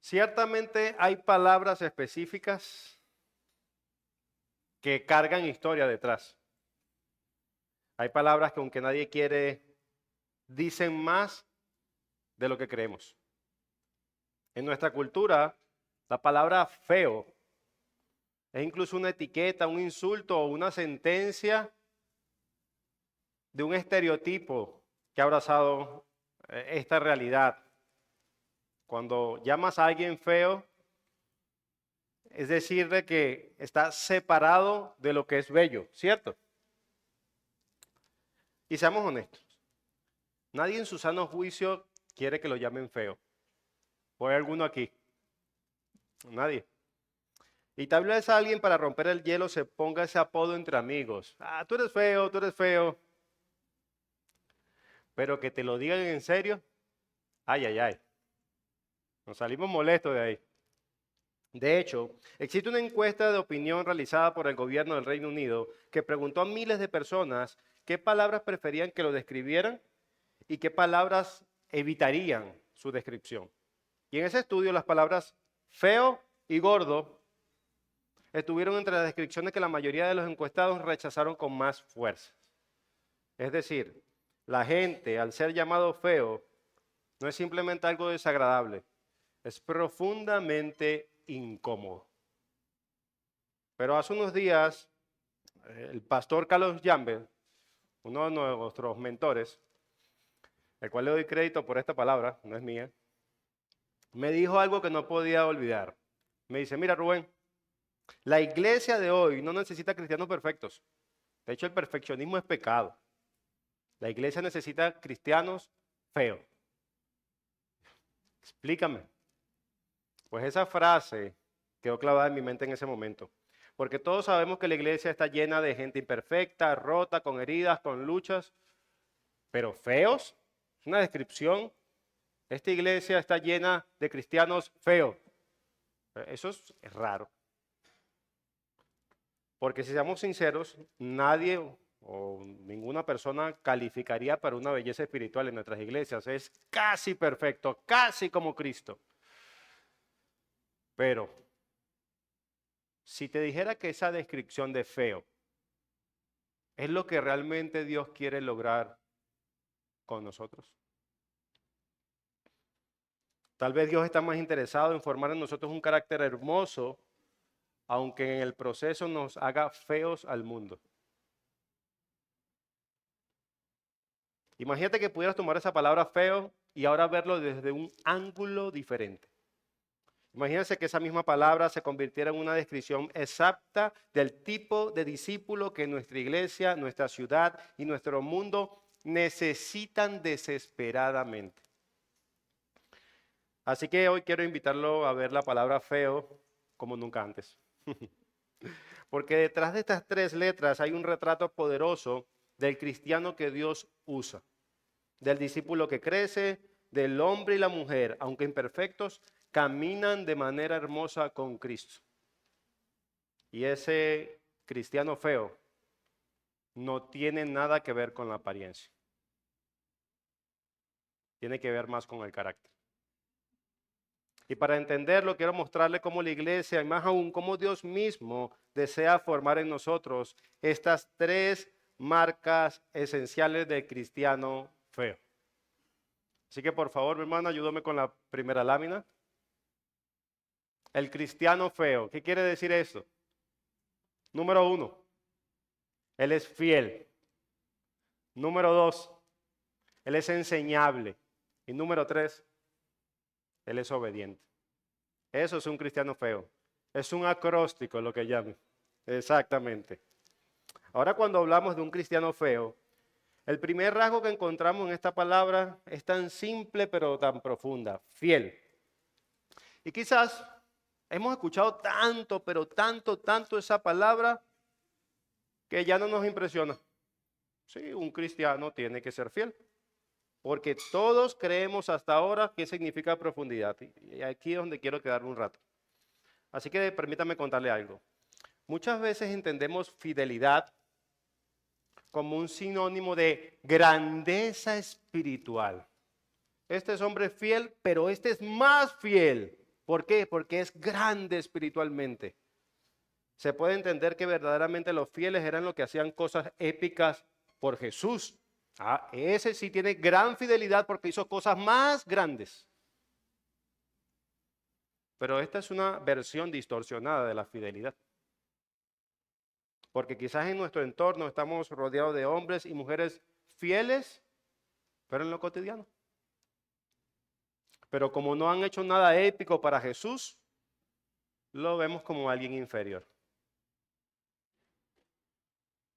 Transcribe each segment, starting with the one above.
Ciertamente hay palabras específicas que cargan historia detrás. Hay palabras que aunque nadie quiere, dicen más de lo que creemos. En nuestra cultura, la palabra feo es incluso una etiqueta, un insulto o una sentencia de un estereotipo que ha abrazado esta realidad. Cuando llamas a alguien feo, es decirle que está separado de lo que es bello, ¿cierto? Y seamos honestos, nadie en su sano juicio quiere que lo llamen feo. ¿O hay alguno aquí? Nadie. Y tal vez alguien para romper el hielo se ponga ese apodo entre amigos. Ah, tú eres feo, tú eres feo. Pero que te lo digan en serio, ay, ay, ay. Nos salimos molestos de ahí. De hecho, existe una encuesta de opinión realizada por el gobierno del Reino Unido que preguntó a miles de personas qué palabras preferían que lo describieran y qué palabras evitarían su descripción. Y en ese estudio las palabras feo y gordo estuvieron entre las descripciones que la mayoría de los encuestados rechazaron con más fuerza. Es decir, la gente al ser llamado feo no es simplemente algo desagradable, es profundamente incómodo. Pero hace unos días, el pastor Carlos Jambert, uno de nuestros mentores, el cual le doy crédito por esta palabra, no es mía, me dijo algo que no podía olvidar. Me dice, mira Rubén, la iglesia de hoy no necesita cristianos perfectos. De hecho, el perfeccionismo es pecado. La iglesia necesita cristianos feos. Explícame. Pues esa frase quedó clavada en mi mente en ese momento. Porque todos sabemos que la iglesia está llena de gente imperfecta, rota, con heridas, con luchas, pero feos. Es una descripción. Esta iglesia está llena de cristianos feos. Eso es raro. Porque si seamos sinceros, nadie o ninguna persona calificaría para una belleza espiritual en nuestras iglesias. Es casi perfecto, casi como Cristo. Pero si te dijera que esa descripción de feo es lo que realmente Dios quiere lograr con nosotros. Tal vez Dios está más interesado en formar en nosotros un carácter hermoso, aunque en el proceso nos haga feos al mundo. Imagínate que pudieras tomar esa palabra feo y ahora verlo desde un ángulo diferente. Imagínense que esa misma palabra se convirtiera en una descripción exacta del tipo de discípulo que nuestra iglesia, nuestra ciudad y nuestro mundo necesitan desesperadamente. Así que hoy quiero invitarlo a ver la palabra feo como nunca antes. Porque detrás de estas tres letras hay un retrato poderoso del cristiano que Dios usa, del discípulo que crece, del hombre y la mujer, aunque imperfectos, caminan de manera hermosa con Cristo. Y ese cristiano feo no tiene nada que ver con la apariencia. Tiene que ver más con el carácter. Y para entenderlo, quiero mostrarle cómo la iglesia, y más aún, cómo Dios mismo desea formar en nosotros estas tres marcas esenciales del cristiano feo. Así que por favor, mi hermano, ayúdame con la primera lámina. El cristiano feo. ¿Qué quiere decir esto? Número 1, él es fiel. Número 2, él es enseñable. Y número 3, él es obediente. Eso es un cristiano feo. Es un acróstico lo que llaman. Exactamente. Ahora cuando hablamos de un cristiano feo, el primer rasgo que encontramos en esta palabra es tan simple pero tan profunda, fiel. Y quizás hemos escuchado tanto, pero tanto esa palabra que ya no nos impresiona. Sí, un cristiano tiene que ser fiel. Porque todos creemos hasta ahora qué significa profundidad. Y aquí es donde quiero quedarme un rato. Así que permítame contarle algo. Muchas veces entendemos fidelidad como un sinónimo de grandeza espiritual. Este es hombre fiel, pero este es más fiel. ¿Por qué? Porque es grande espiritualmente. Se puede entender que verdaderamente los fieles eran los que hacían cosas épicas por Jesús. Ese sí tiene gran fidelidad porque hizo cosas más grandes. Pero esta es una versión distorsionada de la fidelidad. Porque quizás en nuestro entorno estamos rodeados de hombres y mujeres fieles, pero en lo cotidiano. Pero como no han hecho nada épico para Jesús, lo vemos como alguien inferior.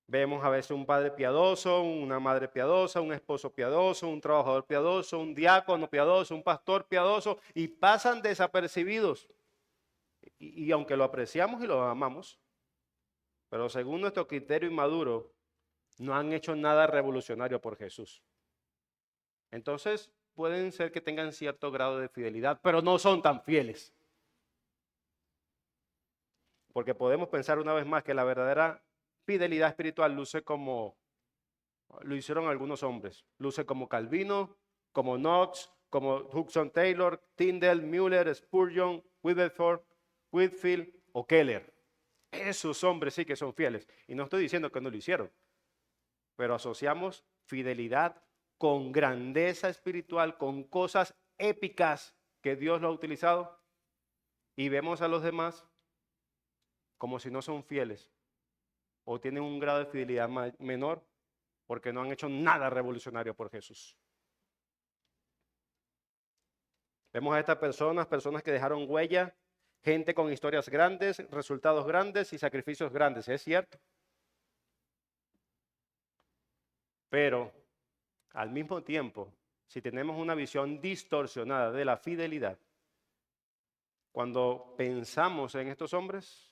Vemos a veces un padre piadoso, una madre piadosa, un esposo piadoso, un trabajador piadoso, un diácono piadoso, un pastor piadoso, y pasan desapercibidos. Y aunque lo apreciamos y lo amamos, pero según nuestro criterio inmaduro, no han hecho nada revolucionario por Jesús. Entonces, pueden ser que tengan cierto grado de fidelidad, pero no son tan fieles. Porque podemos pensar una vez más que la verdadera fidelidad espiritual luce como lo hicieron algunos hombres. Luce como Calvino, como Knox, como Hudson Taylor, Tyndale, Müller, Spurgeon, Whitefield o Keller. Esos hombres sí que son fieles. Y no estoy diciendo que no lo hicieron, pero asociamos fidelidad con grandeza espiritual, con cosas épicas que Dios lo ha utilizado, y vemos a los demás como si no son fieles o tienen un grado de fidelidad menor porque no han hecho nada revolucionario por Jesús. Vemos a estas personas que dejaron huella, gente con historias grandes, resultados grandes y sacrificios grandes, es cierto. Pero al mismo tiempo, si tenemos una visión distorsionada de la fidelidad, cuando pensamos en estos hombres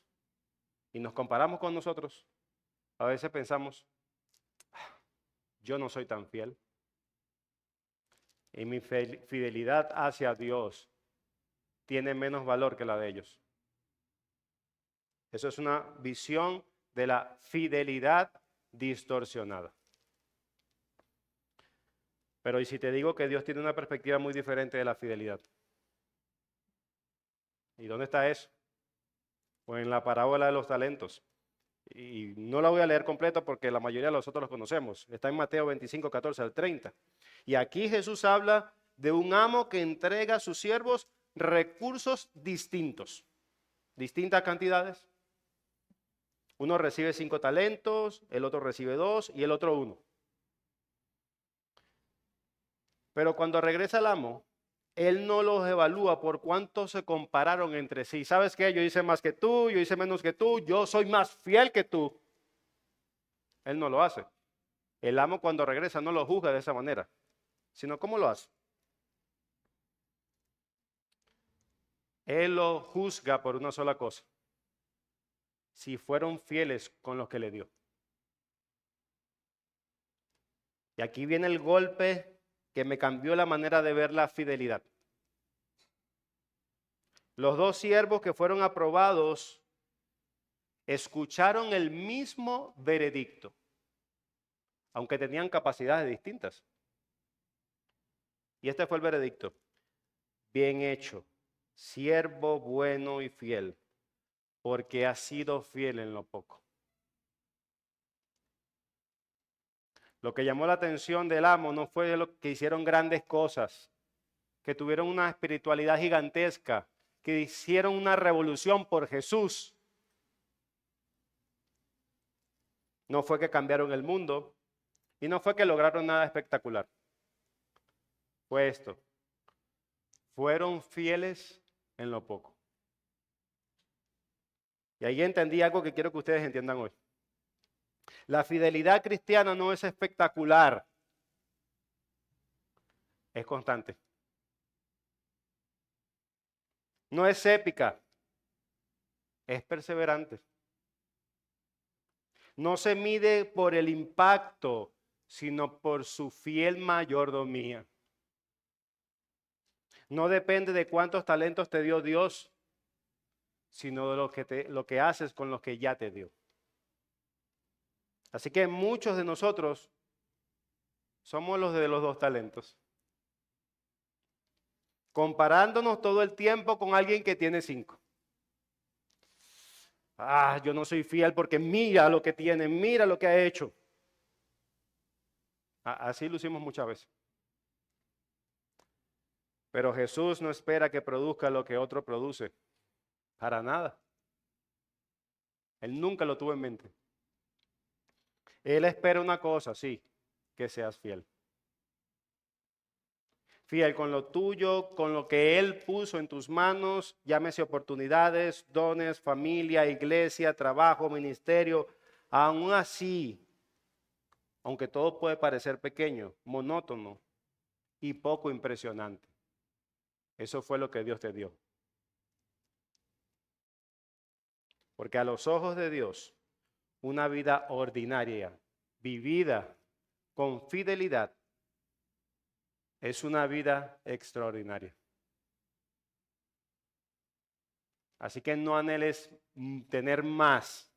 y nos comparamos con nosotros, a veces pensamos, yo no soy tan fiel. Y mi fidelidad hacia Dios tiene menos valor que la de ellos. Eso es una visión de la fidelidad distorsionada. Pero ¿y si te digo que Dios tiene una perspectiva muy diferente de la fidelidad? ¿Y dónde está eso? Pues en la parábola de los talentos. Y no la voy a leer completa porque la mayoría de nosotros los conocemos. Está en Mateo 25, 14 al 30. Y aquí Jesús habla de un amo que entrega a sus siervos recursos distintos, distintas cantidades. Uno recibe 5 talentos, el otro recibe 2 y el otro 1. Pero cuando regresa el amo, él no los evalúa por cuánto se compararon entre sí. ¿Sabes qué? Yo hice más que tú, yo hice menos que tú, yo soy más fiel que tú. Él no lo hace. El amo cuando regresa no lo juzga de esa manera, sino ¿cómo lo hace? Él lo juzga por una sola cosa: si fueron fieles con los que le dio. Y aquí viene el golpe que me cambió la manera de ver la fidelidad. Los 2 siervos que fueron aprobados escucharon el mismo veredicto, aunque tenían capacidades distintas. Y este fue el veredicto: bien hecho, siervo bueno y fiel, porque has sido fiel en lo poco. Lo que llamó la atención del amo no fue lo que hicieron grandes cosas, que tuvieron una espiritualidad gigantesca, que hicieron una revolución por Jesús. No fue que cambiaron el mundo y no fue que lograron nada espectacular. Fue esto: fueron fieles en lo poco. Y ahí entendí algo que quiero que ustedes entiendan hoy. La fidelidad cristiana no es espectacular, es constante. No es épica, es perseverante. No se mide por el impacto, sino por su fiel mayordomía. No depende de cuántos talentos te dio Dios, sino de lo que haces con los que ya te dio. Así que muchos de nosotros somos los de los 2 talentos. comparándonos todo el tiempo con alguien que tiene 5. Yo no soy fiel porque mira lo que tiene, mira lo que ha hecho. Así lo hicimos muchas veces. Pero Jesús no espera que produzca lo que otro produce. Para nada. Él nunca lo tuvo en mente. Él espera una cosa, sí, que seas fiel. Fiel con lo tuyo, con lo que Él puso en tus manos, llámese oportunidades, dones, familia, iglesia, trabajo, ministerio. Aún así, aunque todo puede parecer pequeño, monótono y poco impresionante, eso fue lo que Dios te dio. Porque a los ojos de Dios, una vida ordinaria, vivida con fidelidad, es una vida extraordinaria. Así que no anheles tener más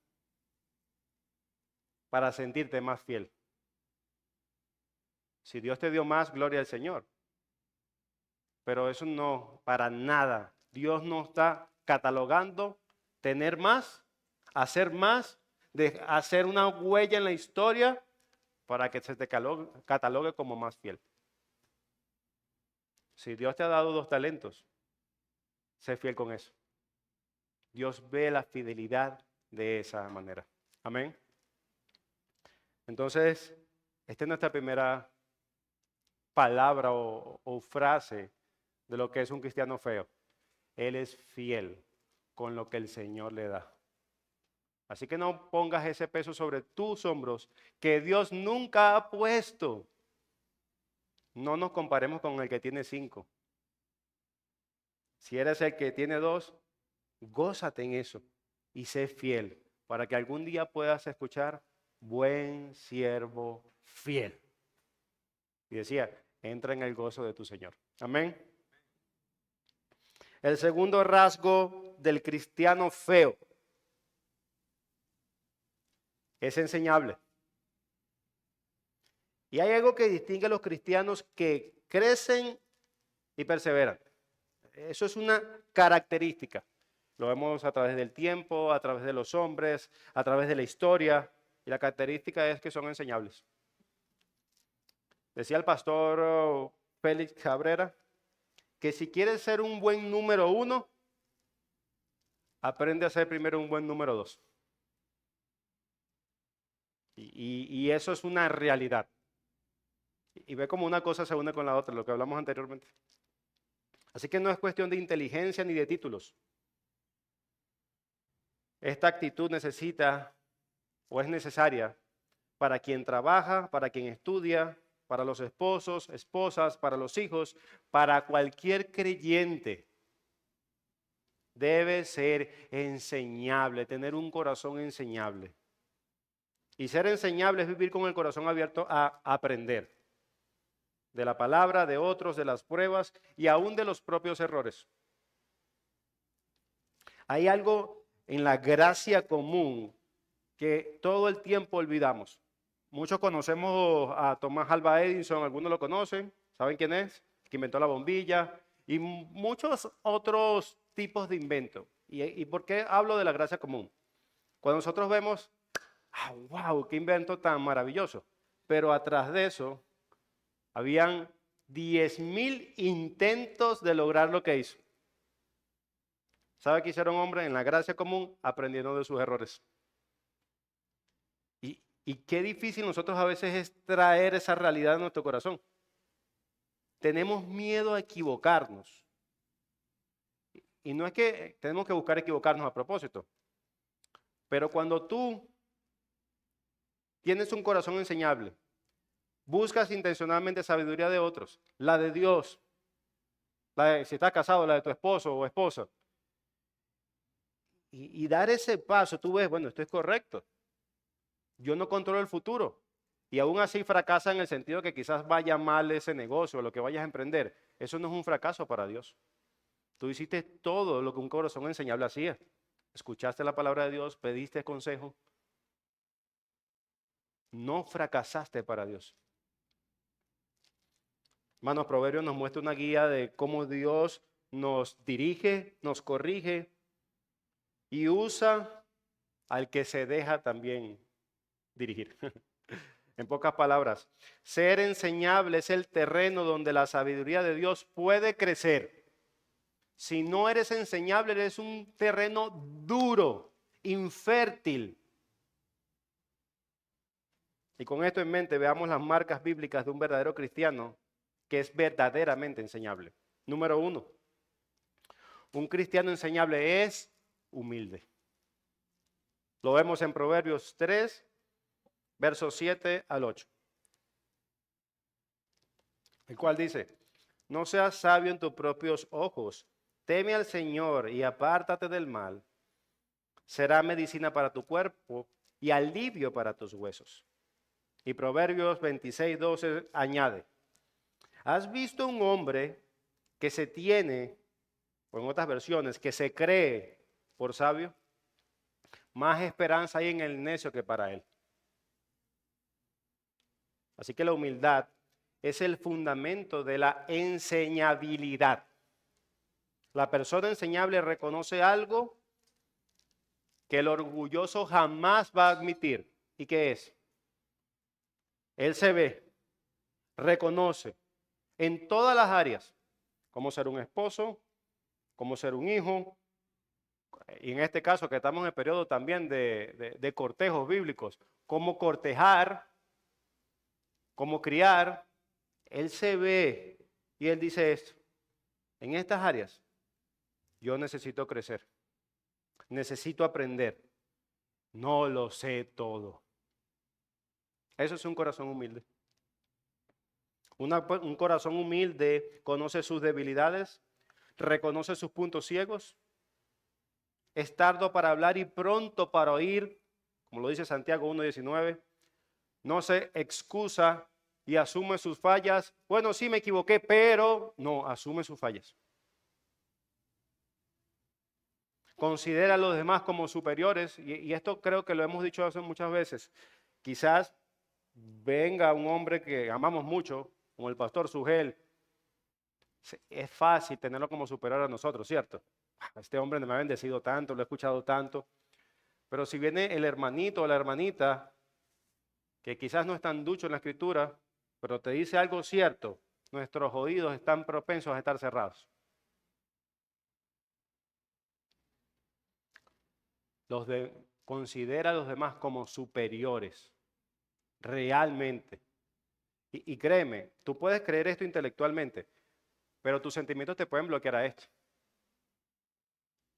para sentirte más fiel. Si Dios te dio más, gloria al Señor. Pero eso no, para nada. Dios no está catalogando tener más, de hacer una huella en la historia para que se te catalogue como más fiel. Si Dios te ha dado 2 talentos, sé fiel con eso. Dios ve la fidelidad de esa manera. Amén. Entonces, esta es nuestra primera palabra o frase de lo que es un cristiano feo. Él es fiel con lo que el Señor le da. Así que no pongas ese peso sobre tus hombros que Dios nunca ha puesto. No nos comparemos con el que tiene 5. Si eres el que tiene 2, gózate en eso y sé fiel para que algún día puedas escuchar buen siervo fiel. Y decía, entra en el gozo de tu Señor. Amén. El segundo rasgo del cristiano feo es enseñable. Y hay algo que distingue a los cristianos que crecen y perseveran. Eso es una característica. Lo vemos a través del tiempo, a través de los hombres, a través de la historia. Y la característica es que son enseñables. Decía el pastor Félix Cabrera que si quieres ser un buen número 1, aprende a ser primero un buen número 2. Y eso es una realidad. Y ve cómo una cosa se une con la otra, lo que hablamos anteriormente. Así que no es cuestión de inteligencia ni de títulos. Esta actitud necesita o es necesaria para quien trabaja, para quien estudia, para los esposos, esposas, para los hijos, para cualquier creyente. Debe ser enseñable, tener un corazón enseñable. Y ser enseñable es vivir con el corazón abierto a aprender de la palabra, de otros, de las pruebas y aún de los propios errores. Hay algo en la gracia común que todo el tiempo olvidamos. Muchos conocemos a Thomas Alva Edison, algunos lo conocen, ¿saben quién es? Que inventó la bombilla y muchos otros tipos de inventos. ¿Y por qué hablo de la gracia común? Cuando nosotros vemos, wow, qué invento tan maravilloso, pero atrás de eso habían 10,000 intentos de lograr lo que hizo. ¿Sabe qué hicieron hombres en la gracia común? Aprendiendo de sus errores. Y qué difícil nosotros a veces es traer esa realidad a nuestro corazón. Tenemos miedo a equivocarnos. Y no es que tenemos que buscar equivocarnos a propósito. Pero cuando tú tienes un corazón enseñable, buscas intencionalmente sabiduría de otros, la de Dios, si estás casado, la de tu esposo o esposa, y dar ese paso, tú ves, bueno, esto es correcto. Yo no controlo el futuro. Y aún así fracasa en el sentido que quizás vaya mal ese negocio o lo que vayas a emprender. Eso no es un fracaso para Dios. Tú hiciste todo lo que un corazón enseñable hacía. Escuchaste la palabra de Dios, pediste consejo. No fracasaste para Dios. Hermanos, Proverbios nos muestra una guía de cómo Dios nos dirige, nos corrige y usa al que se deja también dirigir. En pocas palabras, ser enseñable es el terreno donde la sabiduría de Dios puede crecer. Si no eres enseñable, eres un terreno duro, infértil. Y con esto en mente, veamos las marcas bíblicas de un verdadero cristiano que es verdaderamente enseñable. Número 1, un cristiano enseñable es humilde. Lo vemos en Proverbios 3, versos 7 al 8. El cual dice, no seas sabio en tus propios ojos, teme al Señor y apártate del mal. Será medicina para tu cuerpo y alivio para tus huesos. Y Proverbios 26, 12 añade, ¿has visto un hombre que se tiene, o en otras versiones, que se cree por sabio? Más esperanza hay en el necio que para él. Así que la humildad es el fundamento de la enseñabilidad. La persona enseñable reconoce algo que el orgulloso jamás va a admitir. ¿Y qué es? Él se ve, reconoce en todas las áreas, cómo ser un esposo, cómo ser un hijo, y en este caso que estamos en el periodo también de cortejos bíblicos, cómo cortejar, cómo criar. Él se ve y él dice esto, en estas áreas yo necesito crecer, necesito aprender, no lo sé todo. Eso es un corazón humilde. Un corazón humilde conoce sus debilidades, reconoce sus puntos ciegos, es tardo para hablar y pronto para oír, como lo dice Santiago 1:19, no se excusa y asume sus fallas. Bueno, sí me equivoqué, pero no, asume sus fallas. Considera a los demás como superiores, y esto creo que lo hemos dicho hace muchas veces. Quizás venga un hombre que amamos mucho, como el pastor Sugel, es fácil tenerlo como superior a nosotros, ¿cierto? Este hombre me ha bendecido tanto, lo he escuchado tanto. Pero si viene el hermanito o la hermanita, que quizás no es tan ducho en la escritura, pero te dice algo cierto, nuestros oídos están propensos a estar cerrados. Considera a los demás como superiores, realmente. Y créeme, tú puedes creer esto intelectualmente, pero tus sentimientos te pueden bloquear a esto.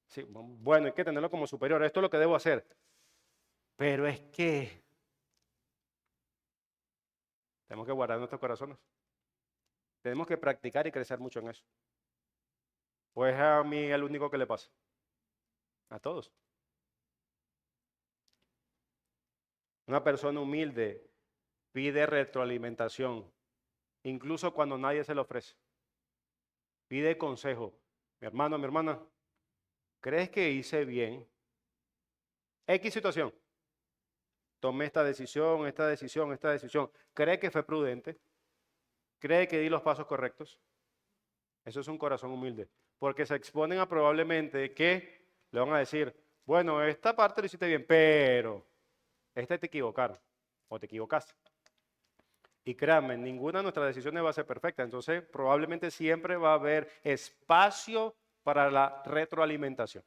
Sí, bueno, hay que tenerlo como superior, esto es lo que debo hacer. Pero es que tenemos que guardar nuestros corazones. Tenemos que practicar y crecer mucho en eso. Pues a mí es el único que le pasa. A todos. Una persona humilde pide retroalimentación, incluso cuando nadie se lo ofrece. Pide consejo. Mi hermano, mi hermana, ¿crees que hice bien? X situación. Tomé esta decisión, esta decisión, esta decisión. ¿Cree que fue prudente? ¿Cree que di los pasos correctos? Eso es un corazón humilde. Porque se exponen a probablemente que le van a decir, bueno, esta parte lo hiciste bien, pero esta te equivocaron o te equivocaste. Y créanme, ninguna de nuestras decisiones va a ser perfecta. Entonces, probablemente siempre va a haber espacio para la retroalimentación.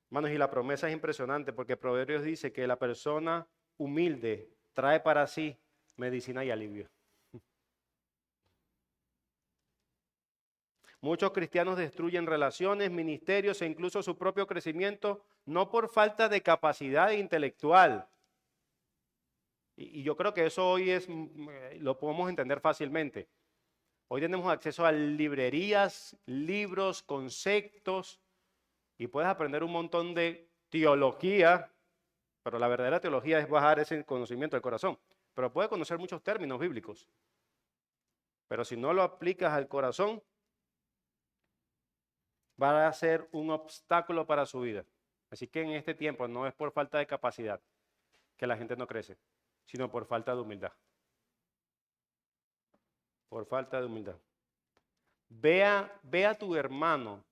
Hermanos, y la promesa es impresionante porque Proverbios dice que la persona humilde trae para sí medicina y alivio. Muchos cristianos destruyen relaciones, ministerios e incluso su propio crecimiento, no por falta de capacidad intelectual. Y yo creo que eso hoy lo podemos entender fácilmente. Hoy tenemos acceso a librerías, libros, conceptos, y puedes aprender un montón de teología, pero la verdadera teología es bajar ese conocimiento del corazón. Pero puedes conocer muchos términos bíblicos. Pero si no lo aplicas al corazón, va a ser un obstáculo para su vida. Así que en este tiempo no es por falta de capacidad que la gente no crece, sino por falta de humildad. Por falta de humildad. Ve a tu hermano,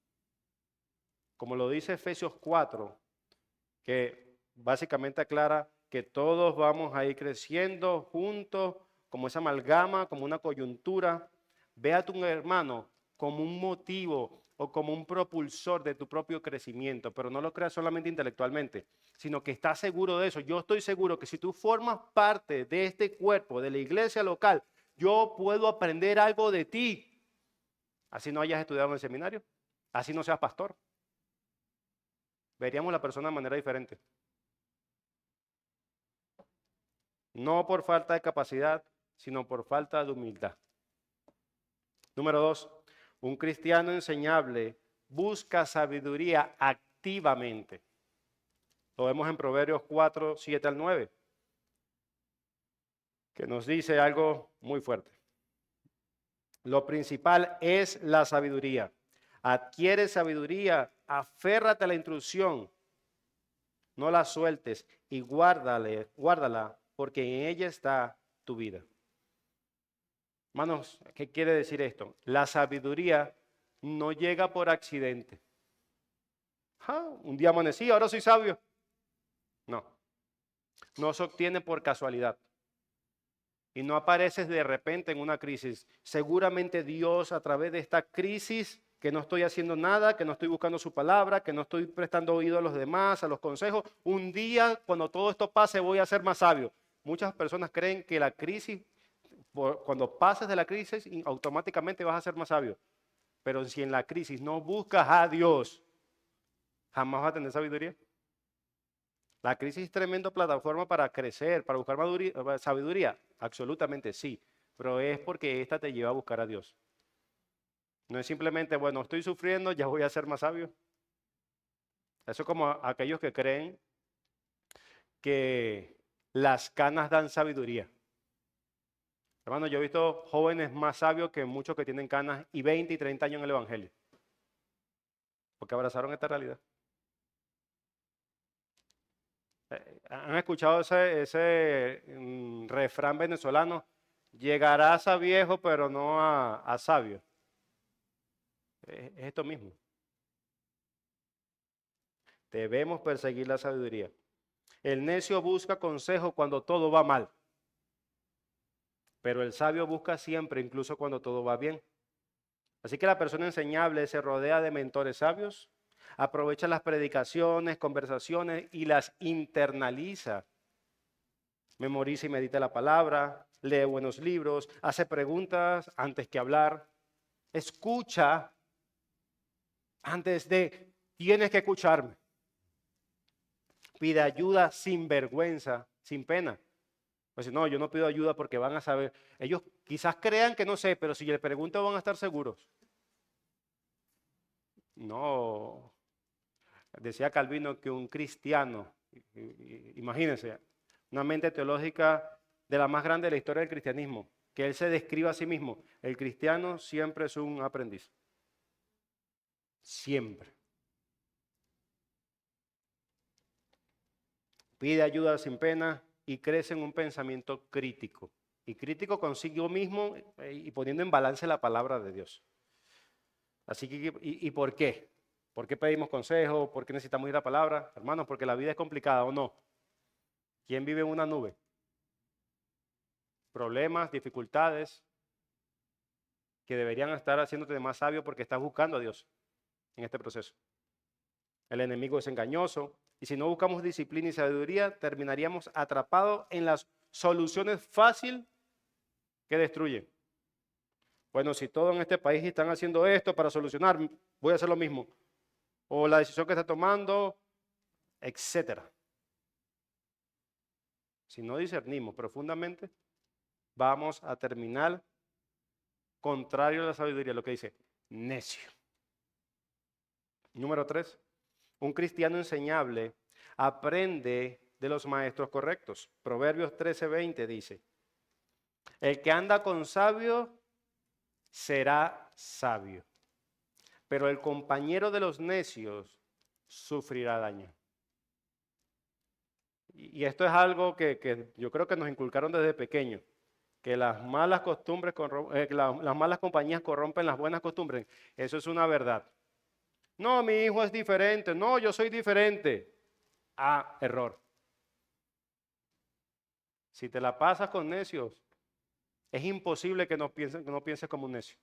como lo dice Efesios 4, que básicamente aclara que todos vamos a ir creciendo juntos, como esa amalgama, como una coyuntura. Ve a tu hermano como un motivo o como un propulsor de tu propio crecimiento, pero no lo creas solamente intelectualmente, sino que estás seguro de eso. Yo estoy seguro que si tú formas parte de este cuerpo, de la iglesia local, yo puedo aprender algo de ti. Así no hayas estudiado en el seminario, así no seas pastor. Veríamos la persona de manera diferente. No por falta de capacidad, sino por falta de humildad. Número 2, un cristiano enseñable busca sabiduría activamente. Lo vemos en Proverbios 4, 7 al 9, que nos dice algo muy fuerte. Lo principal es la sabiduría. Adquiere sabiduría, aférrate a la instrucción, no la sueltes y guárdala, porque en ella está tu vida. Hermanos, ¿qué quiere decir esto? La sabiduría no llega por accidente. Un día amanecí, ahora soy sabio. No se obtiene por casualidad. Y no apareces de repente en una crisis. Seguramente Dios, a través de esta crisis, que no estoy haciendo nada, que no estoy buscando su palabra, que no estoy prestando oído a los demás, a los consejos, un día cuando todo esto pase voy a ser más sabio. Muchas personas creen que la crisis, cuando pases de la crisis, automáticamente vas a ser más sabio. Pero si en la crisis no buscas a Dios, jamás vas a tener sabiduría. La crisis es tremenda plataforma para crecer, para buscar sabiduría. Absolutamente sí, pero es porque esta te lleva a buscar a Dios. No es simplemente, bueno, estoy sufriendo, ya voy a ser más sabio. Eso es como aquellos que creen que las canas dan sabiduría. Hermano, yo he visto jóvenes más sabios que muchos que tienen canas y 20 y 30 años en el Evangelio. Porque abrazaron esta realidad. ¿Han escuchado ese refrán venezolano? Llegarás a viejo, pero no a sabio. Es esto mismo. Debemos perseguir la sabiduría. El necio busca consejo cuando todo va mal, pero el sabio busca siempre, incluso cuando todo va bien. Así que la persona enseñable se rodea de mentores sabios, aprovecha las predicaciones, conversaciones y las internaliza. Memoriza y medita la palabra, lee buenos libros, hace preguntas antes que hablar, escucha antes de, tienes que escucharme. Pide ayuda sin vergüenza, sin pena. Pues no, yo no pido ayuda porque van a saber. Ellos quizás crean que no sé, pero si les pregunto van a estar seguros. No, decía Calvino que un cristiano, imagínense, una mente teológica de la más grande de la historia del cristianismo, que él se describa a sí mismo. El cristiano siempre es un aprendiz. Siempre. Pide ayuda sin pena y crece en un pensamiento crítico. Y crítico consigo mismo y poniendo en balance la palabra de Dios. Así que, ¿y por qué? ¿Por qué pedimos consejo? ¿Por qué necesitamos ir a la palabra? Hermanos, porque la vida es complicada o no. ¿Quién vive en una nube? Problemas, dificultades que deberían estar haciéndote más sabio porque estás buscando a Dios en este proceso. El enemigo es engañoso y si no buscamos disciplina y sabiduría, terminaríamos atrapados en las soluciones fáciles que destruyen. Bueno, si todos en este país están haciendo esto para solucionar, voy a hacer lo mismo. O la decisión que está tomando, etcétera. Si no discernimos profundamente, vamos a terminar contrario a la sabiduría, lo que dice necio. Número 3, un cristiano enseñable aprende de los maestros correctos. Proverbios 13:20 dice, el que anda con sabio será sabio, pero el compañero de los necios sufrirá daño. Y esto es algo que yo creo que nos inculcaron desde pequeño. que las malas costumbres, las malas compañías corrompen las buenas costumbres. Eso es una verdad. No, mi hijo es diferente. No, yo soy diferente. Ah, error. Si te la pasas con necios, es imposible que no pienses como un necio.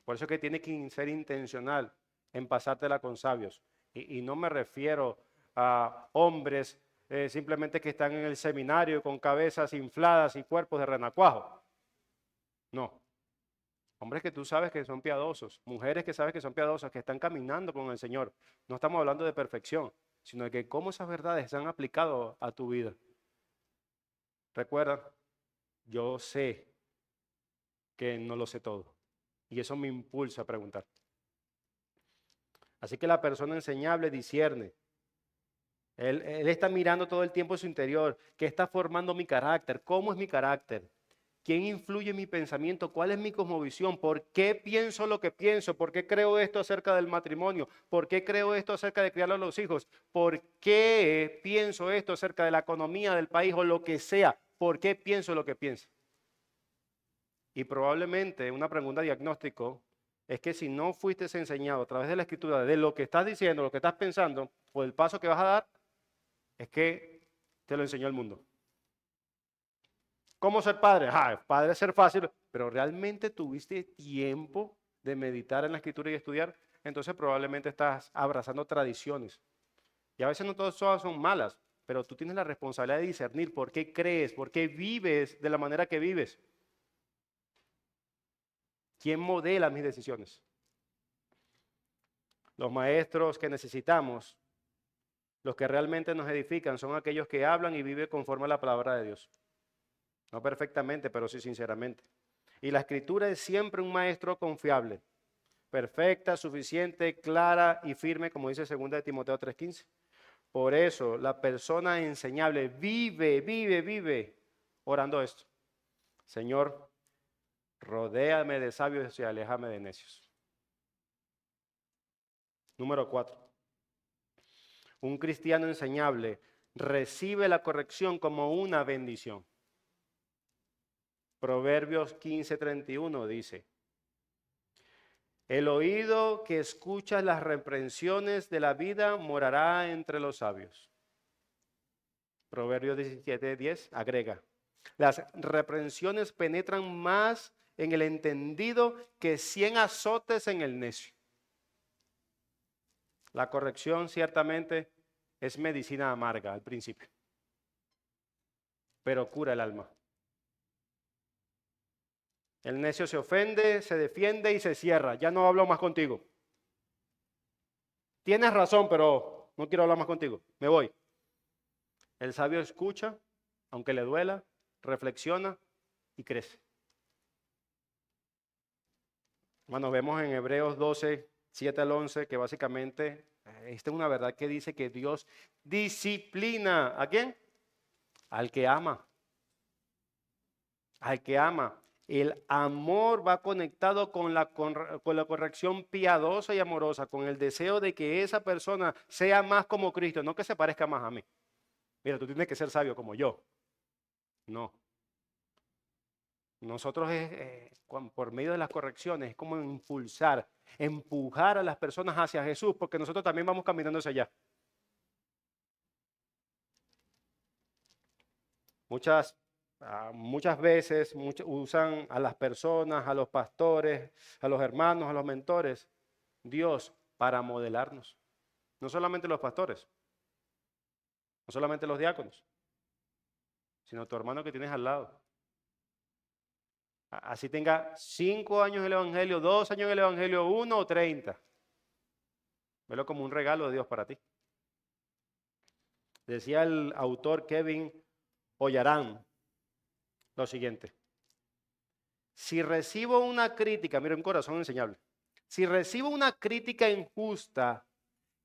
Por eso es que tienes que ser intencional en pasártela con sabios. Y no me refiero a hombres simplemente que están en el seminario con cabezas infladas y cuerpos de renacuajo. No. Hombres que tú sabes que son piadosos, mujeres que sabes que son piadosas, que están caminando con el Señor. No estamos hablando de perfección, sino de que cómo esas verdades se han aplicado a tu vida. Recuerda, yo sé que no lo sé todo. Y eso me impulsa a preguntar. Así que la persona enseñable discierne. Él está mirando todo el tiempo su interior. ¿Qué está formando mi carácter? ¿Cómo es mi carácter? ¿Quién influye en mi pensamiento? ¿Cuál es mi cosmovisión? ¿Por qué pienso lo que pienso? ¿Por qué creo esto acerca del matrimonio? ¿Por qué creo esto acerca de criar a los hijos? ¿Por qué pienso esto acerca de la economía del país o lo que sea? ¿Por qué pienso lo que pienso? Y probablemente una pregunta diagnóstico es que si no fuiste enseñado a través de la escritura de lo que estás diciendo, lo que estás pensando, o el paso que vas a dar, es que te lo enseñó el mundo. ¿Cómo ser padre? Padre es ser fácil, pero ¿realmente tuviste tiempo de meditar en la escritura y estudiar? Entonces probablemente estás abrazando tradiciones. Y a veces no todas son malas, pero tú tienes la responsabilidad de discernir por qué crees, por qué vives de la manera que vives. ¿Quién modela mis decisiones? Los maestros que necesitamos, los que realmente nos edifican, son aquellos que hablan y viven conforme a la palabra de Dios. No perfectamente, pero sí sinceramente. Y la escritura es siempre un maestro confiable, perfecta, suficiente, clara y firme, como dice 2 de Timoteo 3:15. Por eso la persona enseñable vive orando esto. Señor, rodéame de sabios y aléjame de necios. Número 4. Un cristiano enseñable recibe la corrección como una bendición. Proverbios 15:31 dice: el oído que escucha las reprensiones de la vida morará entre los sabios. Proverbios 17:10 agrega: las reprensiones penetran más en el entendido que 100 azotes en el necio. La corrección ciertamente es medicina amarga al principio, pero cura el alma. El necio se ofende, se defiende y se cierra. Ya no hablo más contigo. Tienes razón, pero no quiero hablar más contigo. Me voy. El sabio escucha, aunque le duela, reflexiona y crece. Bueno, vemos en Hebreos 12, 7 al 11, que básicamente esta es una verdad que dice que Dios disciplina. ¿A quién? Al que ama. Al que ama. El amor va conectado con la corrección piadosa y amorosa, con el deseo de que esa persona sea más como Cristo, no que se parezca más a mí. Mira, tú tienes que ser sabio como yo. No. Nosotros por medio de las correcciones es como impulsar, empujar a las personas hacia Jesús, porque nosotros también vamos caminando hacia allá. Muchas veces usan a las personas, a los pastores, a los hermanos, a los mentores, Dios para modelarnos. No solamente los pastores, no solamente los diáconos, sino tu hermano que tienes al lado. Así tenga 5 años en el Evangelio, 2 años en el Evangelio, 1 o 30. Velo como un regalo de Dios para ti. Decía el autor Kevin Oyarán lo siguiente: si recibo una crítica, mira, un corazón enseñable, si recibo una crítica injusta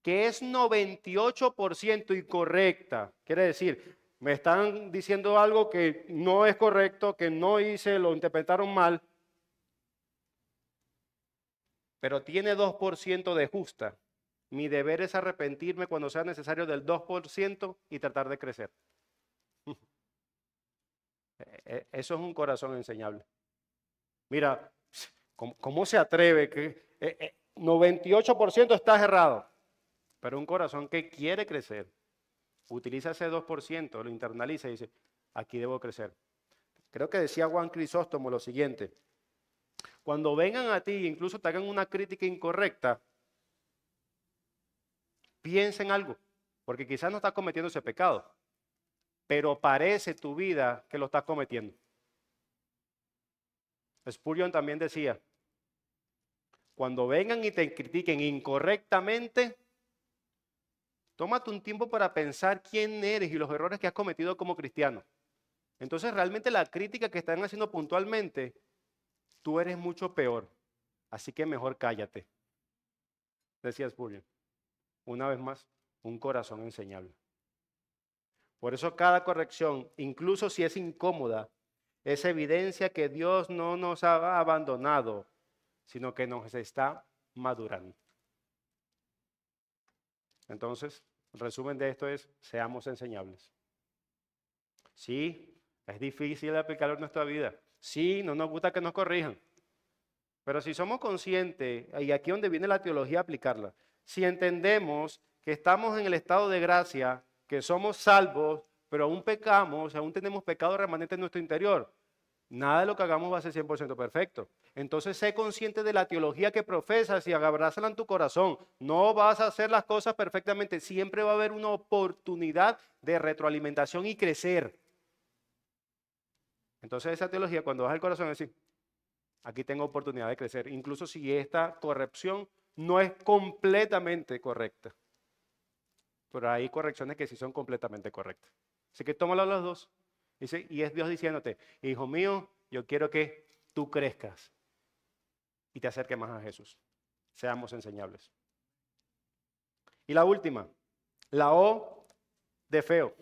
que es 98% incorrecta, quiere decir, me están diciendo algo que no es correcto, que no hice, lo interpretaron mal, pero tiene 2% de justa. Mi deber es arrepentirme cuando sea necesario del 2% y tratar de crecer. Eso es un corazón enseñable. Mira, ¿cómo se atreve? Que 98% estás errado, pero un corazón que quiere crecer, utiliza ese 2%, lo internaliza y dice, aquí debo crecer. Creo que decía Juan Crisóstomo lo siguiente: cuando vengan a ti, incluso te hagan una crítica incorrecta, piensa en algo, porque quizás no estás cometiendo ese pecado, pero parece tu vida que lo estás cometiendo. Spurgeon también decía, cuando vengan y te critiquen incorrectamente, tómate un tiempo para pensar quién eres y los errores que has cometido como cristiano. Entonces realmente la crítica que están haciendo puntualmente, tú eres mucho peor, así que mejor cállate, decía Spurgeon. Una vez más, un corazón enseñable. Por eso cada corrección, incluso si es incómoda, es evidencia que Dios no nos ha abandonado, sino que nos está madurando. Entonces, el resumen de esto es, seamos enseñables. Sí, es difícil aplicarlo en nuestra vida. Sí, no nos gusta que nos corrijan. Pero si somos conscientes, y aquí es donde viene la teología a aplicarla, si entendemos que estamos en el estado de gracia, que somos salvos, pero aún pecamos, aún tenemos pecado remanente en nuestro interior, nada de lo que hagamos va a ser 100% perfecto. Entonces, sé consciente de la teología que profesas y abrázala en tu corazón. No vas a hacer las cosas perfectamente. Siempre va a haber una oportunidad de retroalimentación y crecer. Entonces, esa teología, cuando vas al corazón, es decir, aquí tengo oportunidad de crecer, incluso si esta corrección no es completamente correcta. Pero hay correcciones que sí son completamente correctas. Así que tómalo los dos. Y es Dios diciéndote, hijo mío, yo quiero que tú crezcas y te acerques más a Jesús. Seamos enseñables. Y la última, la O de feo.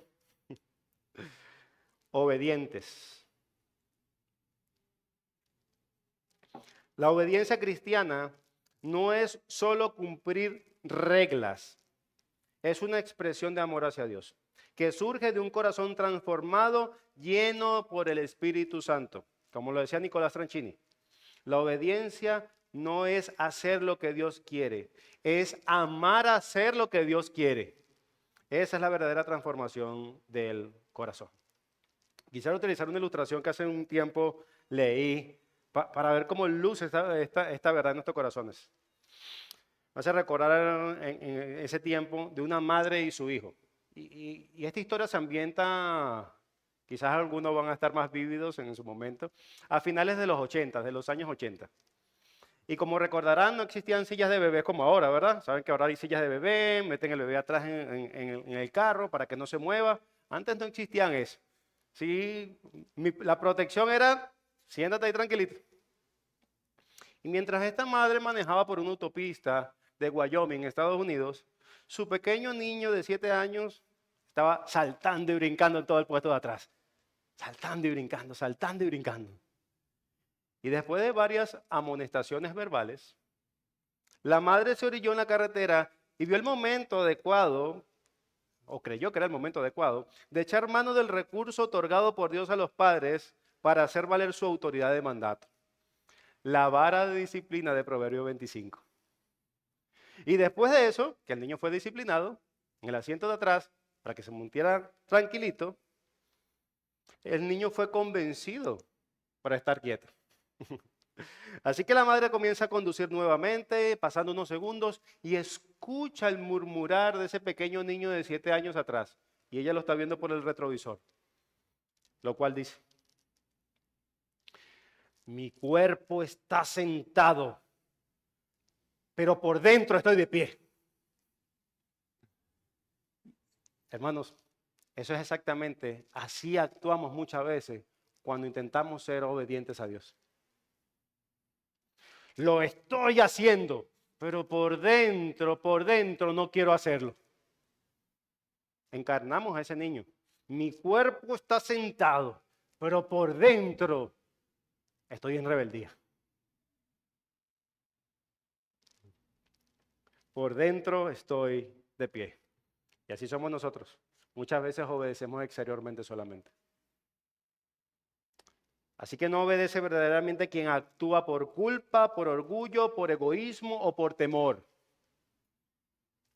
Obedientes. La obediencia cristiana no es solo cumplir reglas, es una expresión de amor hacia Dios, que surge de un corazón transformado, lleno por el Espíritu Santo. Como lo decía Nicolás Tranchini, la obediencia no es hacer lo que Dios quiere, es amar a hacer lo que Dios quiere. Esa es la verdadera transformación del corazón. Quisiera utilizar una ilustración que hace un tiempo leí para ver cómo luce esta verdad en nuestros corazones. Me hace recordar en ese tiempo de una madre y su hijo. Y esta historia se ambienta, quizás algunos van a estar más vívidos en su momento, a finales de los 80, de los años 80. Y como recordarán, no existían sillas de bebé como ahora, ¿verdad? Saben que ahora hay sillas de bebé, meten el bebé atrás en el carro para que no se mueva. Antes no existían eso. Sí, la protección era, siéntate ahí tranquilito. Y mientras esta madre manejaba por una autopista de Wyoming, Estados Unidos, su pequeño niño de 7 años estaba saltando y brincando en todo el puesto de atrás. Saltando y brincando, saltando y brincando. Y después de varias amonestaciones verbales, la madre se orilló en la carretera y vio el momento adecuado, o creyó que era el momento adecuado, de echar mano del recurso otorgado por Dios a los padres para hacer valer su autoridad de mandato. La vara de disciplina de Proverbio 25. Y después de eso, que el niño fue disciplinado, en el asiento de atrás, para que se montiera tranquilito, el niño fue convencido para estar quieto. Así que la madre comienza a conducir nuevamente, pasando unos segundos, y escucha el murmurar de ese pequeño niño de 7 años atrás. Y ella lo está viendo por el retrovisor, lo cual dice, mi cuerpo está sentado, pero por dentro estoy de pie. Hermanos, eso es exactamente, así actuamos muchas veces cuando intentamos ser obedientes a Dios. Lo estoy haciendo, pero por dentro no quiero hacerlo. Encarnamos a ese niño. Mi cuerpo está sentado, pero por dentro estoy en rebeldía. Por dentro estoy de pie. Y así somos nosotros. Muchas veces obedecemos exteriormente solamente. Así que no obedece verdaderamente quien actúa por culpa, por orgullo, por egoísmo o por temor.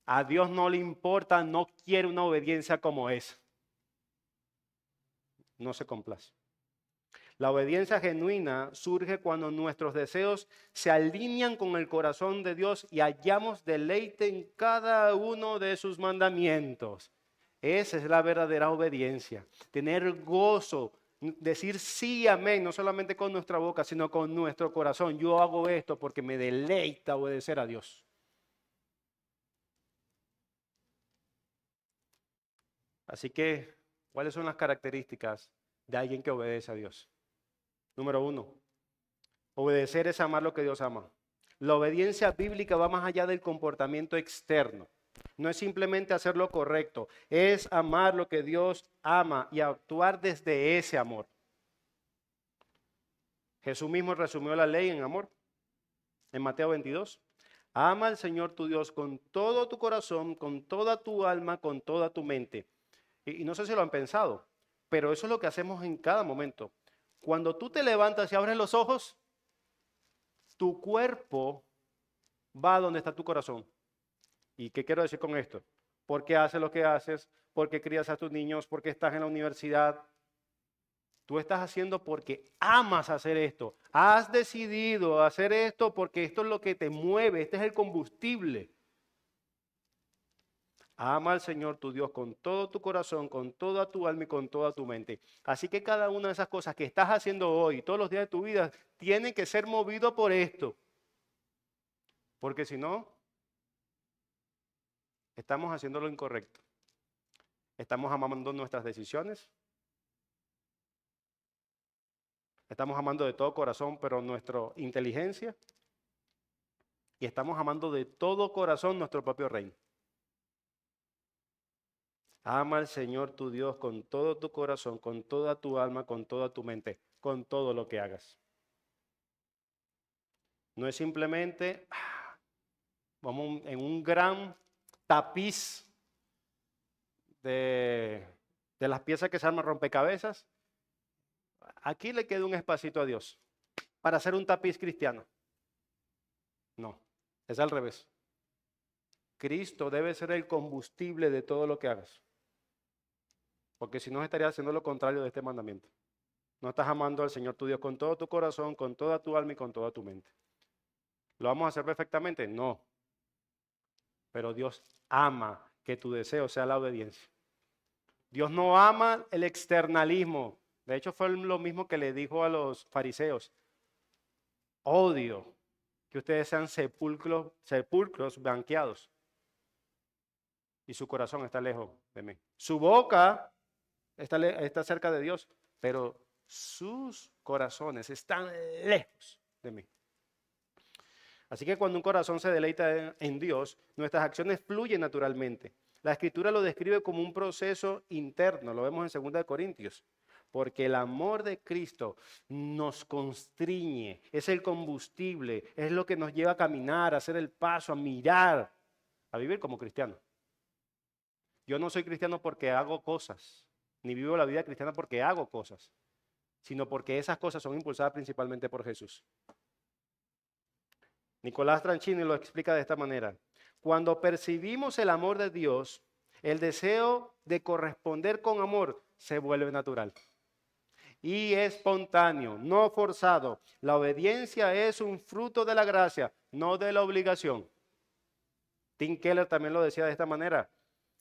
A Dios no le importa, no quiere una obediencia como esa. No se complace. La obediencia genuina surge cuando nuestros deseos se alinean con el corazón de Dios y hallamos deleite en cada uno de sus mandamientos. Esa es la verdadera obediencia. Tener gozo, decir sí, amén, no solamente con nuestra boca, sino con nuestro corazón. Yo hago esto porque me deleita obedecer a Dios. Así que, ¿cuáles son las características de alguien que obedece a Dios? Número 1, obedecer es amar lo que Dios ama. La obediencia bíblica va más allá del comportamiento externo. No es simplemente hacer lo correcto, es amar lo que Dios ama y actuar desde ese amor. Jesús mismo resumió la ley en amor. En Mateo 22, ama al Señor tu Dios con todo tu corazón, con toda tu alma, con toda tu mente. Y no sé si lo han pensado, pero eso es lo que hacemos en cada momento. Cuando tú te levantas y abres los ojos, tu cuerpo va a donde está tu corazón. ¿Y qué quiero decir con esto? ¿Por qué haces lo que haces? ¿Por qué crías a tus niños? ¿Por qué estás en la universidad? Tú estás haciendo porque amas hacer esto. Has decidido hacer esto porque esto es lo que te mueve. Este es el combustible. Ama al Señor tu Dios con todo tu corazón, con toda tu alma y con toda tu mente. Así que cada una de esas cosas que estás haciendo hoy, todos los días de tu vida, tiene que ser movido por esto. Porque si no, estamos haciendo lo incorrecto. Estamos amando nuestras decisiones. Estamos amando de todo corazón, pero nuestra inteligencia. Y estamos amando de todo corazón nuestro propio reino. Ama al Señor tu Dios con todo tu corazón, con toda tu alma, con toda tu mente, con todo lo que hagas. No es simplemente vamos en un gran tapiz de las piezas que se arman rompecabezas. Aquí le queda un espacito a Dios para hacer un tapiz cristiano. No, es al revés. Cristo debe ser el combustible de todo lo que hagas. Porque si no estarías haciendo lo contrario de este mandamiento. No estás amando al Señor tu Dios con todo tu corazón, con toda tu alma y con toda tu mente. ¿Lo vamos a hacer perfectamente? No. Pero Dios ama que tu deseo sea la obediencia. Dios no ama el externalismo. De hecho, fue lo mismo que le dijo a los fariseos. Odio que ustedes sean sepulcros blanqueados. Y su corazón está lejos de mí. Su boca está cerca de Dios, pero sus corazones están lejos de mí. Así que cuando un corazón se deleita en Dios, nuestras acciones fluyen naturalmente. La Escritura lo describe como un proceso interno, lo vemos en 2 Corintios, porque el amor de Cristo nos constriñe, es el combustible, es lo que nos lleva a caminar, a hacer el paso, a mirar, a vivir como cristiano. Yo no soy cristiano porque hago cosas, ni vivo la vida cristiana porque hago cosas, sino porque esas cosas son impulsadas principalmente por Jesús. Nicolás Tranchini lo explica de esta manera. Cuando percibimos el amor de Dios, el deseo de corresponder con amor se vuelve natural y espontáneo, no forzado. La obediencia es un fruto de la gracia, no de la obligación. Tim Keller también lo decía de esta manera.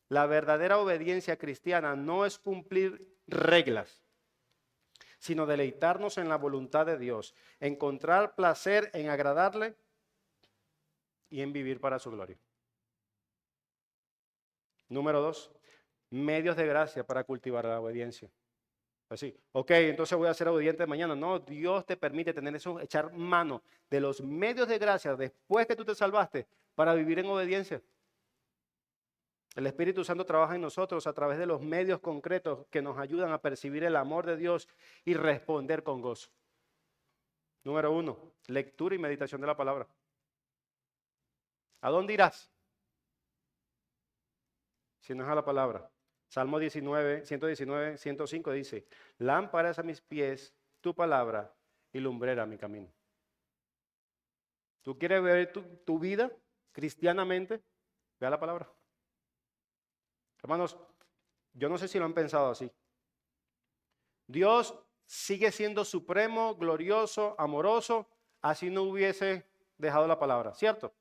La verdadera obediencia cristiana no es cumplir reglas, sino deleitarnos en la voluntad de Dios, encontrar placer en agradarle y en vivir para su gloria. Número 2, medios de gracia para cultivar la obediencia. Así, ok, entonces voy a ser obediente mañana. No, Dios te permite tener eso, echar mano de los medios de gracia después que tú te salvaste para vivir en obediencia. El Espíritu Santo trabaja en nosotros a través de los medios concretos que nos ayudan a percibir el amor de Dios y responder con gozo. Número 1, lectura y meditación de la palabra. ¿A dónde irás? Si no es a la palabra. Salmo 119, 105 dice, lámpara es a mis pies tu palabra y lumbrera mi camino. ¿Tú quieres ver tu vida cristianamente? Vea la palabra. Hermanos, yo no sé si lo han pensado así. Dios sigue siendo supremo, glorioso, amoroso, así no hubiese dejado la palabra, ¿cierto?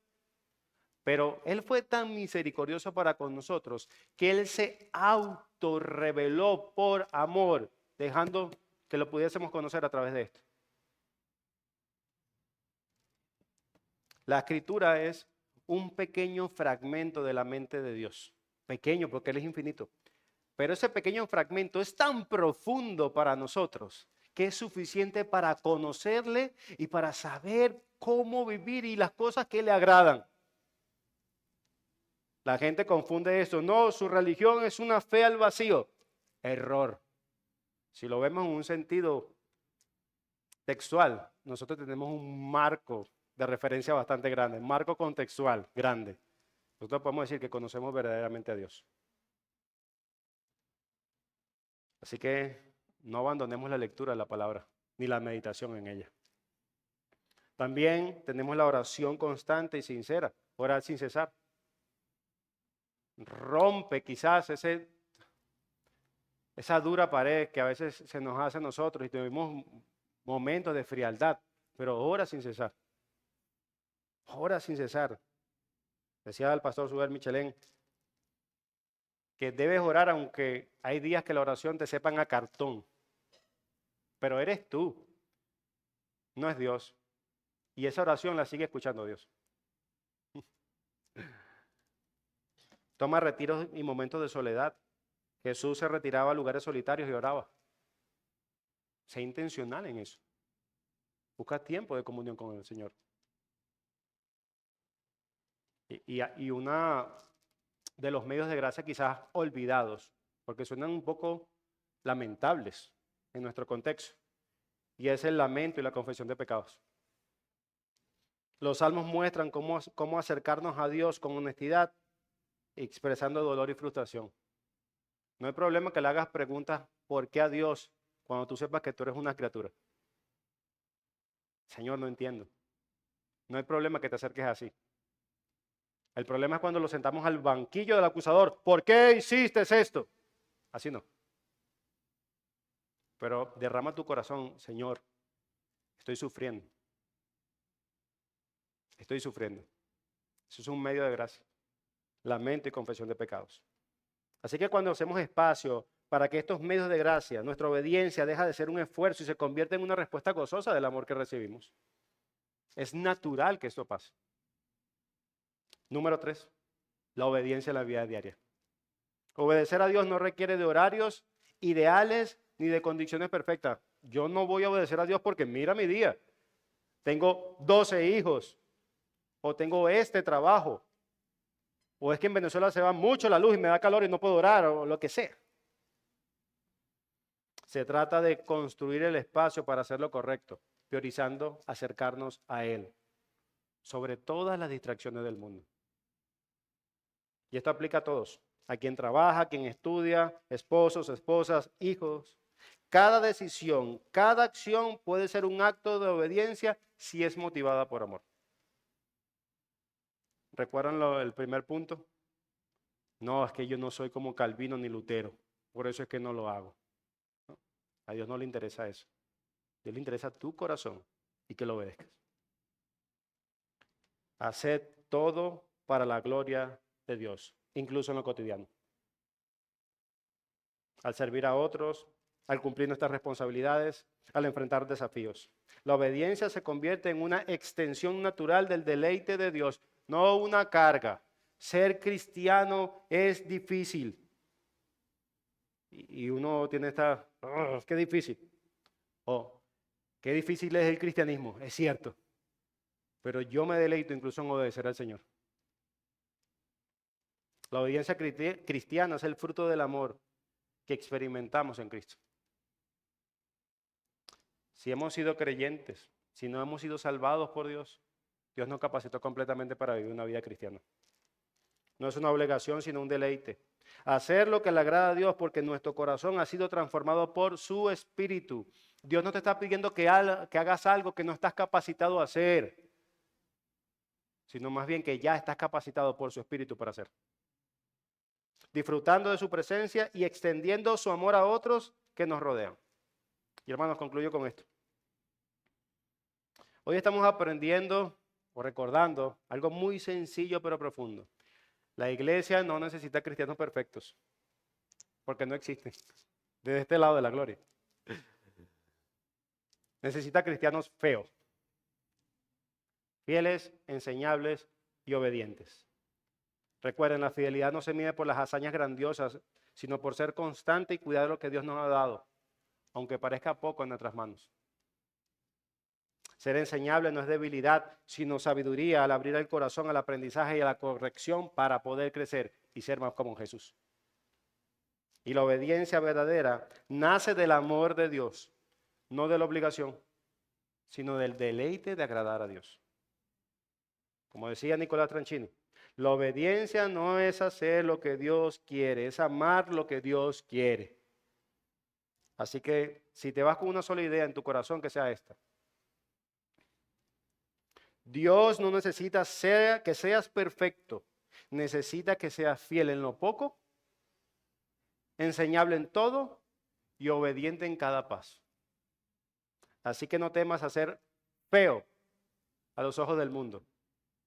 Pero Él fue tan misericordioso para con nosotros que Él se autorreveló por amor, dejando que lo pudiésemos conocer a través de esto. La escritura es un pequeño fragmento de la mente de Dios. Pequeño porque Él es infinito. Pero ese pequeño fragmento es tan profundo para nosotros que es suficiente para conocerle y para saber cómo vivir y las cosas que le agradan. La gente confunde esto. No, su religión es una fe al vacío. Error. Si lo vemos en un sentido textual, nosotros tenemos un marco de referencia bastante grande, un marco contextual grande. Nosotros podemos decir que conocemos verdaderamente a Dios. Así que no abandonemos la lectura de la palabra, ni la meditación en ella. También tenemos la oración constante y sincera, orar sin cesar. Rompe quizás esa dura pared que a veces se nos hace a nosotros y tenemos momentos de frialdad, pero ora sin cesar. Ora sin cesar. Decía el pastor Suber Michelén que debes orar aunque hay días que la oración te sepan a cartón, pero eres tú, no es Dios. Y esa oración la sigue escuchando Dios. Toma retiros y momentos de soledad. Jesús se retiraba a lugares solitarios y oraba. Sé intencional en eso. Busca tiempo de comunión con el Señor. Y una de los medios de gracia quizás olvidados, porque suenan un poco lamentables en nuestro contexto, y es el lamento y la confesión de pecados. Los salmos muestran cómo acercarnos a Dios con honestidad, expresando dolor y frustración. No hay problema que le hagas preguntas ¿por qué a Dios? Cuando tú sepas que tú eres una criatura. Señor, no entiendo. No hay problema que te acerques así. El problema es cuando lo sentamos al banquillo del acusador. ¿Por qué hiciste esto? Así no. Pero derrama tu corazón, Señor. Estoy sufriendo. Estoy sufriendo. Eso es un medio de gracia. Lamento y confesión de pecados. Así que cuando hacemos espacio para que estos medios de gracia, nuestra obediencia deja de ser un esfuerzo y se convierte en una respuesta gozosa del amor que recibimos. Es natural que esto pase. Número 3, la obediencia en la vida diaria. Obedecer a Dios no requiere de horarios ideales ni de condiciones perfectas. Yo no voy a obedecer a Dios porque mira mi día. Tengo 12 hijos o tengo este trabajo. O es que en Venezuela se va mucho la luz y me da calor y no puedo orar o lo que sea. Se trata de construir el espacio para hacer lo correcto, priorizando acercarnos a Él, sobre todas las distracciones del mundo. Y esto aplica a todos, a quien trabaja, a quien estudia, esposos, esposas, hijos. Cada decisión, cada acción puede ser un acto de obediencia si es motivada por amor. ¿Recuerdan el primer punto? No, es que yo no soy como Calvino ni Lutero, por eso es que no lo hago. ¿No? A Dios no le interesa eso. A Dios le interesa tu corazón y que lo obedezcas. Haced todo para la gloria de Dios, incluso en lo cotidiano. Al servir a otros, al cumplir nuestras responsabilidades, al enfrentar desafíos. La obediencia se convierte en una extensión natural del deleite de Dios, no una carga. Ser cristiano es difícil. Y uno tiene esta, qué difícil. Qué difícil es el cristianismo, es cierto. Pero yo me deleito incluso en obedecer al Señor. La obediencia cristiana es el fruto del amor que experimentamos en Cristo. Si hemos sido creyentes, si no hemos sido salvados por Dios, Dios nos capacitó completamente para vivir una vida cristiana. No es una obligación, sino un deleite. Hacer lo que le agrada a Dios porque nuestro corazón ha sido transformado por su Espíritu. Dios no te está pidiendo que hagas algo que no estás capacitado a hacer, sino más bien que ya estás capacitado por su Espíritu para hacer. Disfrutando de su presencia y extendiendo su amor a otros que nos rodean. Y hermanos, concluyo con esto. Hoy estamos aprendiendo o recordando algo muy sencillo pero profundo. La iglesia no necesita cristianos perfectos, porque no existen, desde este lado de la gloria. Necesita cristianos feos, fieles, enseñables y obedientes. Recuerden, la fidelidad no se mide por las hazañas grandiosas, sino por ser constante y cuidar lo que Dios nos ha dado, aunque parezca poco en nuestras manos. Ser enseñable no es debilidad, sino sabiduría al abrir el corazón al aprendizaje y a la corrección para poder crecer y ser más como Jesús. Y la obediencia verdadera nace del amor de Dios, no de la obligación, sino del deleite de agradar a Dios. Como decía Nicolás Tranchini, la obediencia no es hacer lo que Dios quiere, es amar lo que Dios quiere. Así que si te vas con una sola idea en tu corazón, que sea esta. Dios no necesita que seas perfecto, necesita que seas fiel en lo poco, enseñable en todo y obediente en cada paso. Así que no temas a ser feo a los ojos del mundo,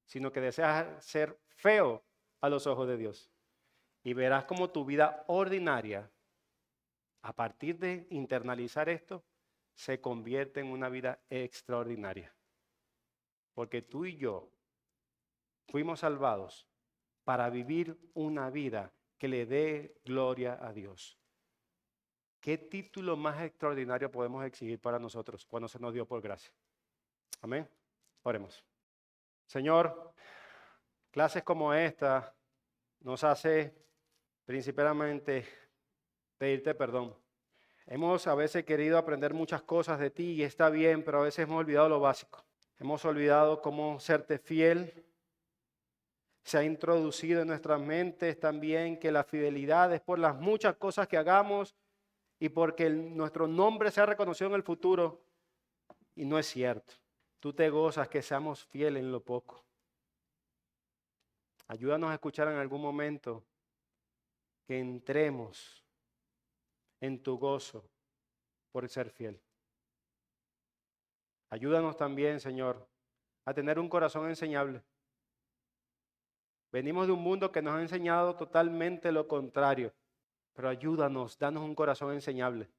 sino que deseas ser feo a los ojos de Dios. Y verás cómo tu vida ordinaria, a partir de internalizar esto, se convierte en una vida extraordinaria. Porque tú y yo fuimos salvados para vivir una vida que le dé gloria a Dios. ¿Qué título más extraordinario podemos exigir para nosotros cuando se nos dio por gracia? Amén. Oremos. Señor, clases como esta nos hace principalmente pedirte perdón. Hemos a veces querido aprender muchas cosas de ti y está bien, pero a veces hemos olvidado lo básico. Hemos olvidado cómo serte fiel. Se ha introducido en nuestras mentes también que la fidelidad es por las muchas cosas que hagamos y porque nuestro nombre sea reconocido en el futuro. Y no es cierto. Tú te gozas que seamos fieles en lo poco. Ayúdanos a escuchar en algún momento que entremos en tu gozo por ser fiel. Ayúdanos también, Señor, a tener un corazón enseñable. Venimos de un mundo que nos ha enseñado totalmente lo contrario, pero ayúdanos, danos un corazón enseñable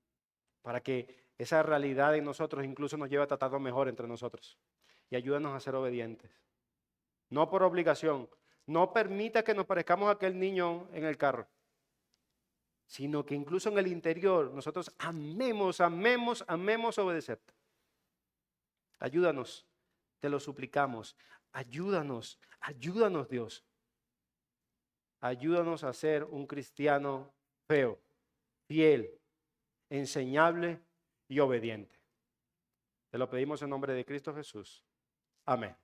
para que esa realidad en nosotros incluso nos lleve a tratarnos mejor entre nosotros. Y ayúdanos a ser obedientes. No por obligación. No permita que nos parezcamos a aquel niño en el carro, sino que incluso en el interior nosotros amemos obedecerte. Ayúdanos, te lo suplicamos. Ayúdanos Dios. Ayúdanos a ser un cristiano feo, fiel, enseñable y obediente. Te lo pedimos en nombre de Cristo Jesús. Amén.